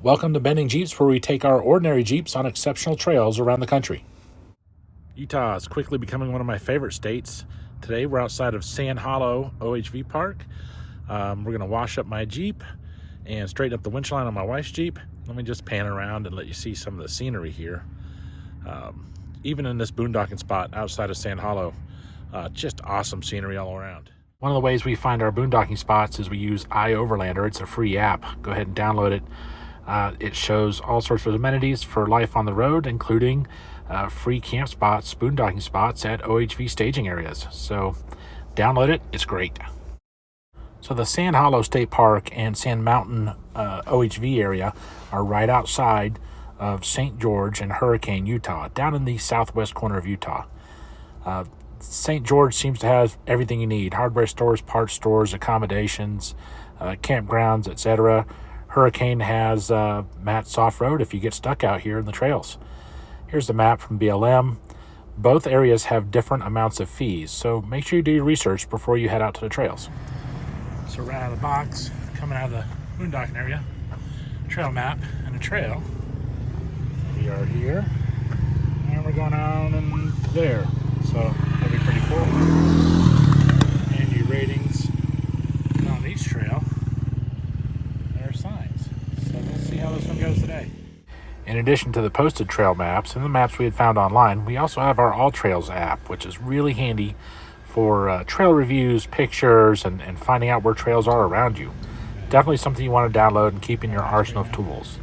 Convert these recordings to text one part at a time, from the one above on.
Welcome to Bending Jeeps, where we take our ordinary Jeeps on exceptional trails around the country. Utah is quickly becoming one of my favorite states. Today we're outside of Sand Hollow OHV Park. We're going to wash up my Jeep and straighten up the winch line on my wife's Jeep. Let me just pan around and let you see some of the scenery here. Even in this boondocking spot outside of Sand Hollow, just awesome scenery all around. One of the ways we find our boondocking spots is we use iOverlander. It's a free app. Go ahead and download it. It shows all sorts of amenities for life on the road, including free camp spots, boondocking spots at OHV staging areas. So download it. It's great. So the Sand Hollow State Park and Sand Mountain OHV area are right outside of St. George and Hurricane, Utah, down in the southwest corner of Utah. St. George seems to have everything you need: hardware stores, parts stores, accommodations, campgrounds, etc. Hurricane has mats off-road if you get stuck out here in the trails. Here's the map from BLM. Both areas have different amounts of fees, so make sure you do your research before you head out to the trails. So right out of the box, coming out of the boondocking area, trail map and a trail. We are here, and we're going on in there. So that'll be pretty cool. And your ratings on each trail. There are signs. So let's see how this one goes today. In addition to the posted trail maps and the maps we had found online, we also have our All Trails app, which is really handy for trail reviews, pictures, and finding out where trails are around you. Definitely something you want to download and keep in your arsenal of tools.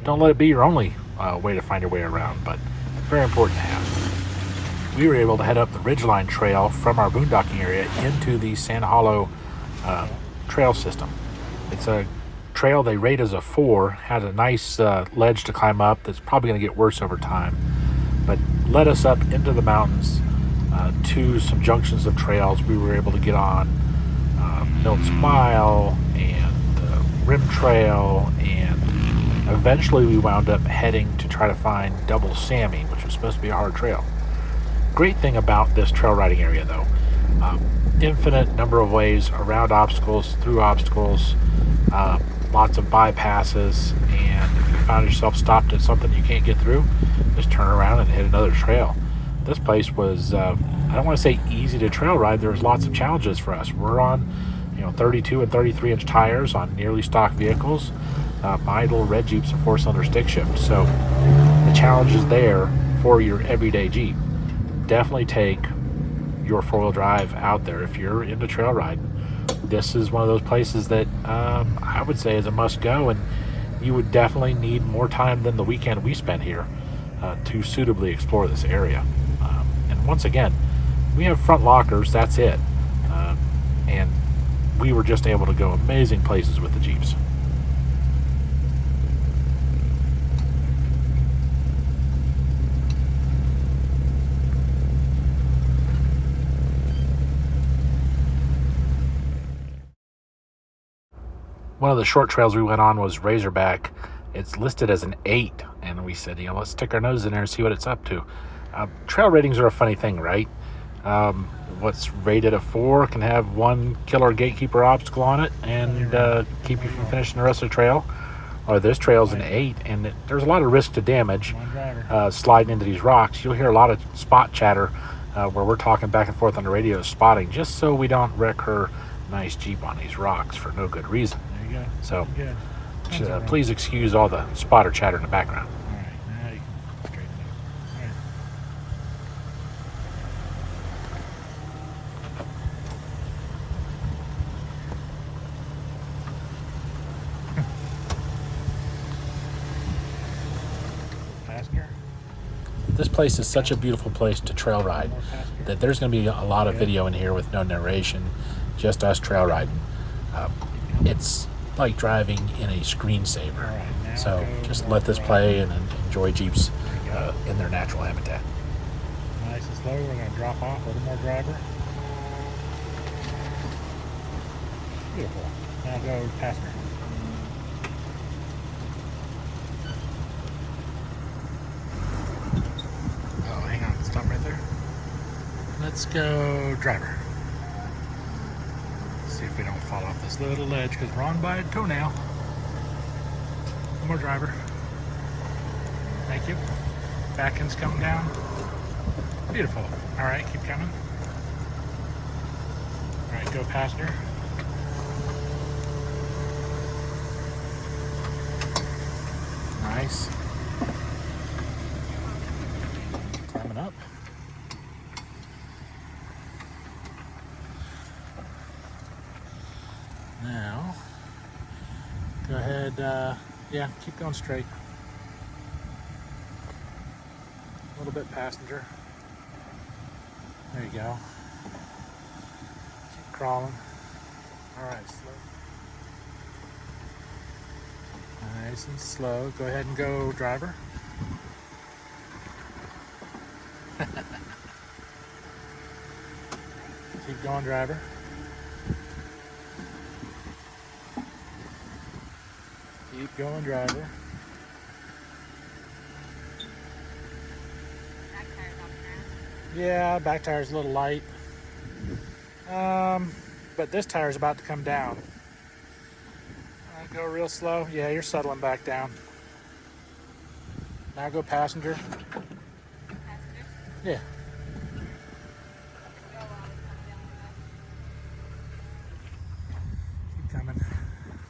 Don't let it be your only way to find your way around, but very important to have. We were able to head up the Ridgeline Trail from our boondocking area into the Sand Hollow trail system. It's a trail they rate as a 4, had a nice ledge to climb up that's probably going to get worse over time, but led us up into the mountains to some junctions of trails we were able to get on. Milt's Mile and Rim Trail, and eventually we wound up heading to try to find Double Sammy, which was supposed to be a hard trail. Great thing about this trail riding area, though, infinite number of ways around obstacles, through obstacles, lots of bypasses, and if you found yourself stopped at something you can't get through, just turn around and hit another trail. This place was, I don't want to say easy to trail ride. There was lots of challenges for us. We're on 32 and 33 inch tires on nearly stock vehicles. My little red Jeep's a 4-cylinder stick shift, so the challenge is there for your everyday Jeep. Definitely take your 4-wheel drive out there if you're into trail riding. This is one of those places that I would say is a must go, and you would definitely need more time than the weekend we spent here to suitably explore this area. And once again, we have front lockers, that's it. And we were just able to go amazing places with the Jeeps. One of the short trails we went on was Razorback. It's listed as an 8, and we said, let's stick our nose in there and see what it's up to. Trail ratings are a funny thing, right? What's rated a 4 can have one killer gatekeeper obstacle on it and keep you from finishing the rest of the trail. Or this trail's an 8, and there's a lot of risk to damage sliding into these rocks. You'll hear a lot of spot chatter where we're talking back and forth on the radio spotting, just so we don't wreck her nice Jeep on these rocks for no good reason. So please excuse all the spotter chatter in the background. All right, now you can straighten it up. All right. Passenger? This place is such a beautiful place to trail ride that there's going to be a lot of video in here with no narration, just us trail riding. It's like driving in a screensaver. Right, so just let this play and enjoy Jeeps in their natural habitat. Nice and slow. We're going to drop off a little more driver. Beautiful. Now go passenger. Oh, hang on. Stop right there. Let's go driver. See if we don't fall off this little ledge because we're on by a toenail. One more driver. Thank you. Back end's coming down. Beautiful. All right, keep coming. All right, go passenger. Nice. Climbing up. Now, go ahead, yeah, keep going straight. A little bit passenger. There you go. Keep crawling. All right, slow. Nice and slow. Go ahead and go, driver. Keep going, driver. Keep going, driver. Back tire's off the ground. Yeah, back tire's a little light. But this tire's about to come down. Go real slow. Yeah, you're settling back down. Now go passenger. Passenger. Yeah. Go while Keep it's coming down. coming.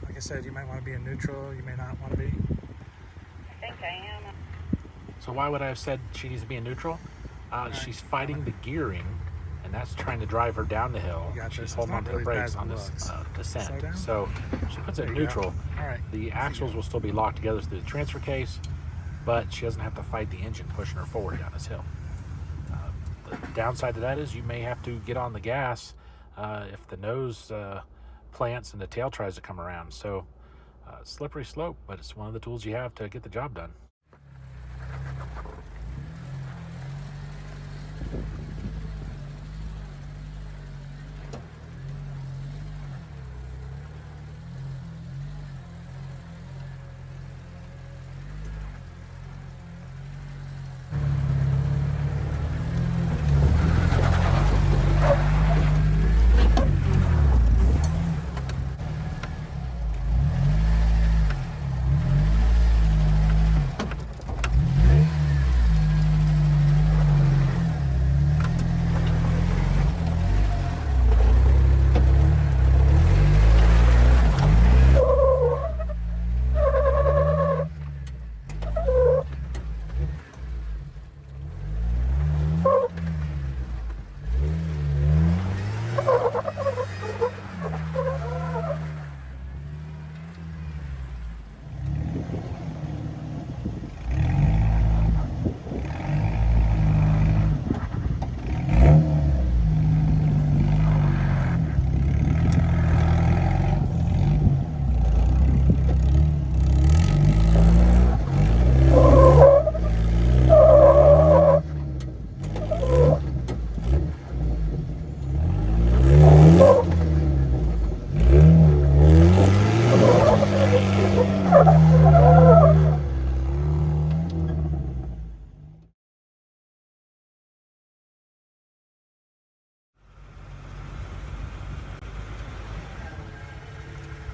Like I said, you might want to be in neutral. You may not want to be. I think I am. So why would I have said she needs to be in neutral? She's fighting the gearing, and that's trying to drive her down the hill. You got She's this. holding It's onto not the really brakes bad on this looks. Slow descent. down. So she puts it in There you go. neutral. All right. The axles will still be locked together through the transfer case, but she doesn't have to fight the engine pushing her forward down this hill. The downside to that is you may have to get on the gas if the nose plants and the tail tries to come around. So slippery slope, but it's one of the tools you have to get the job done.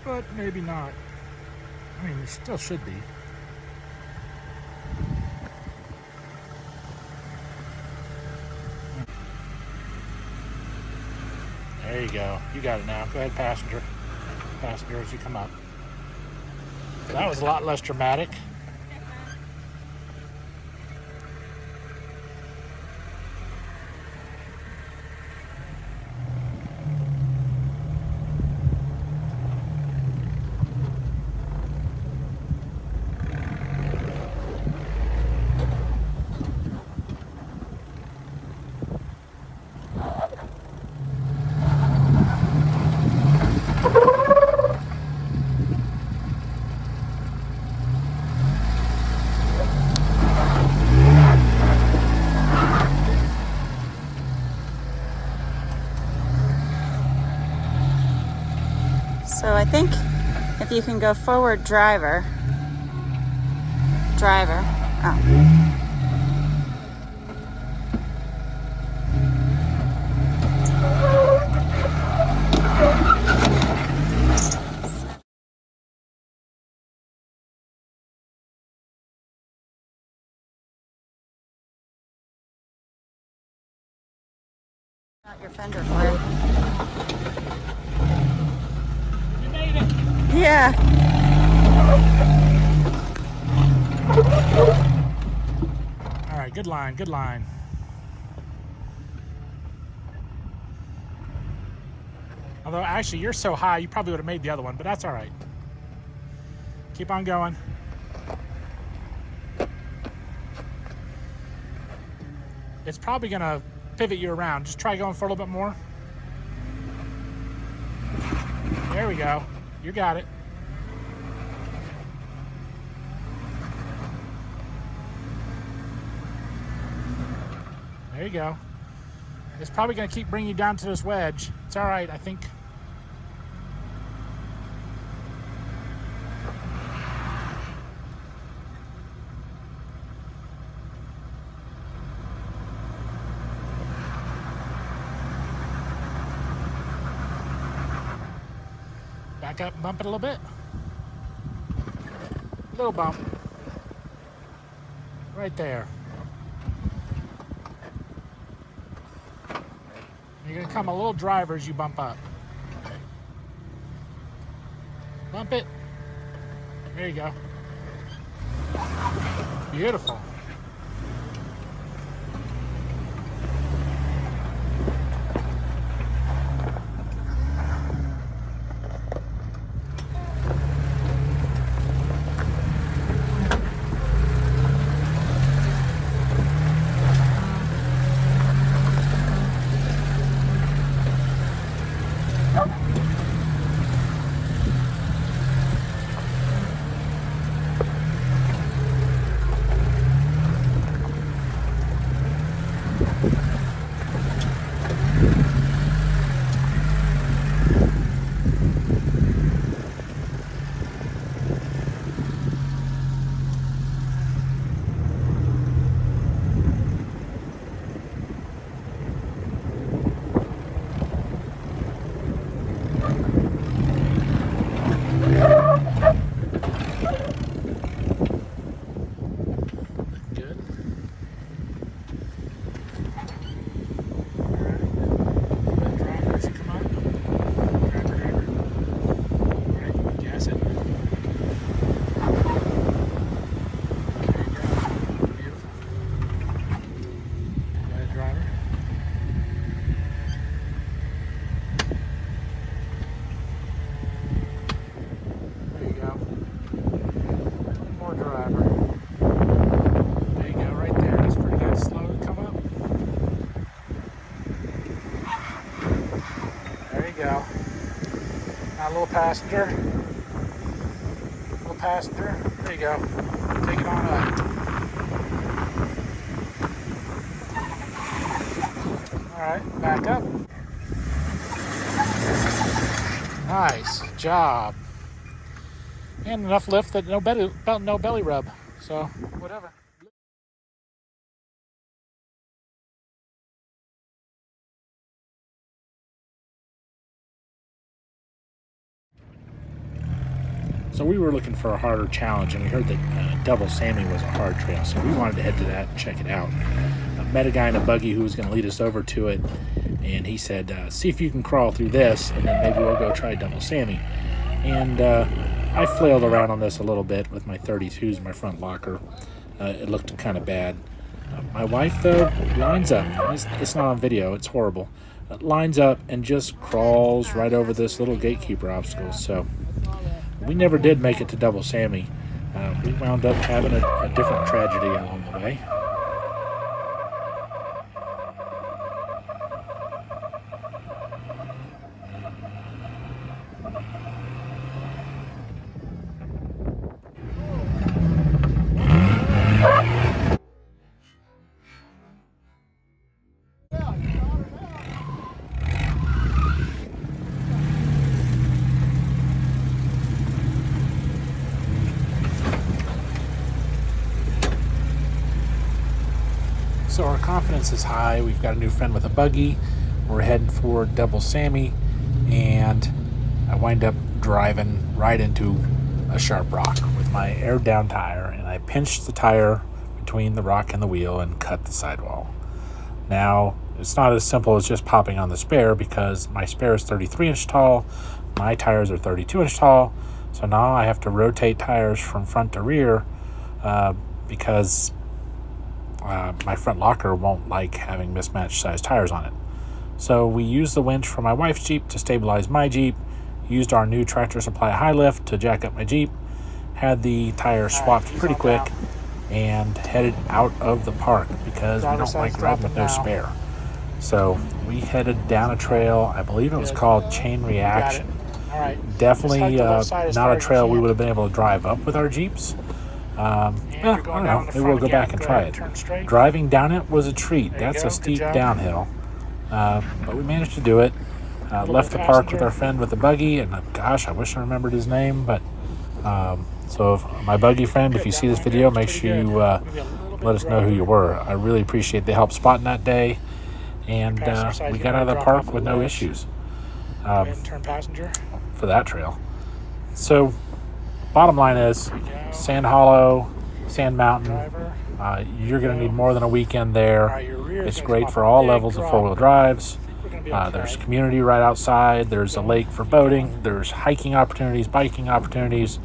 But maybe not. I mean, you still should be. There you go. You got it now. Go ahead, passenger. Passenger as you come up. That was a lot less dramatic. So I think if you can go forward, driver. Oh. Not your fender flare. You made it. Yeah. All right, good line, good line. Although, actually, you're so high, you probably would have made the other one, but that's all right. Keep on going. It's probably going to pivot you around. Just try going for a little bit more. There we go. You got it. There you go. It's probably going to keep bringing you down to this wedge. It's all right, I think. Back up, bump it a little bit. Little bump. Right there. You're going to come a little driver as you bump up. Bump it. There you go. Beautiful. Go. Now a little passenger. Little passenger. There you go. Take it on up. Alright, back up. Nice job. And enough lift that no belly rub. So whatever. So we were looking for a harder challenge, and we heard that Double Sammy was a hard trail, so we wanted to head to that and check it out. I met a guy in a buggy who was going to lead us over to it, and he said, see if you can crawl through this, and then maybe we'll go try Double Sammy. And I flailed around on this a little bit with my 32's in my front locker. It looked kind of bad. My wife, though, lines up. It's not on video. It's horrible. Lines up and just crawls right over this little gatekeeper obstacle. So we never did make it to Double Sammy. We wound up having a different tragedy along the way. So our confidence is high. We've got a new friend with a buggy. We're heading for Double Sammy, and I wind up driving right into a sharp rock with my aired down tire, and I pinched the tire between the rock and the wheel and cut the sidewall. Now it's not as simple as just popping on the spare, because my spare is 33-inch tall, my tires are 32-inch tall, so now I have to rotate tires from front to rear because my front locker won't like having mismatched size tires on it. So we used the winch from my wife's Jeep to stabilize my Jeep, used our new Tractor Supply high lift to jack up my Jeep, had the tires swapped pretty quick, and headed out of the park because we don't like riding with no spare. So we headed down a trail, I believe it was called Chain Reaction. Definitely not a trail we would have been able to drive up with our Jeeps. I don't know, maybe we'll go back and try it. Driving down it was a treat. That's a steep downhill. But we managed to do it. Left the park with our friend with the buggy, and gosh, I wish I remembered his name, but so if my buggy friend, if you see this video, make sure you let us know who you were. I really appreciate the help spotting that day, and we got out of the park with no issues for that trail. So bottom line is, Sand Hollow, Sand Mountain, you're going to need more than a weekend there. It's great for all levels of four-wheel drives. There's community right outside. There's a lake for boating. There's hiking opportunities, biking opportunities.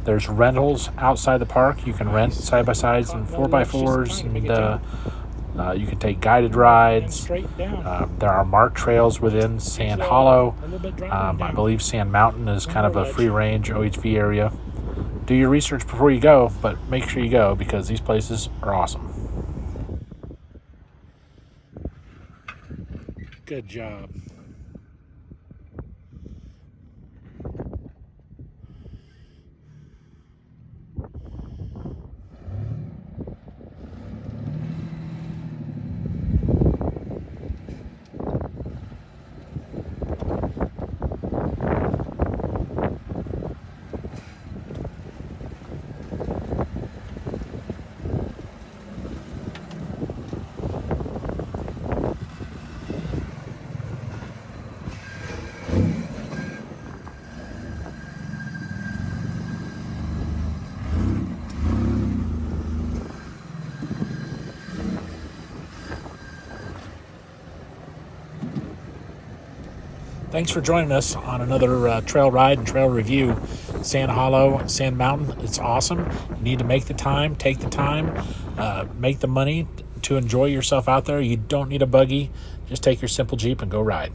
There's rentals outside the park. You can rent side-by-sides and 4x4s, and you can take guided rides. There are marked trails within Sand Hollow. I believe Sand Mountain is kind of a free-range OHV area. Do your research before you go, but make sure you go because these places are awesome. Good job. Thanks for joining us on another trail ride and trail review. Sand Hollow, Sand Mountain, it's awesome. You need to make the time, take the time, make the money to enjoy yourself out there. You don't need a buggy. Just take your simple Jeep and go ride.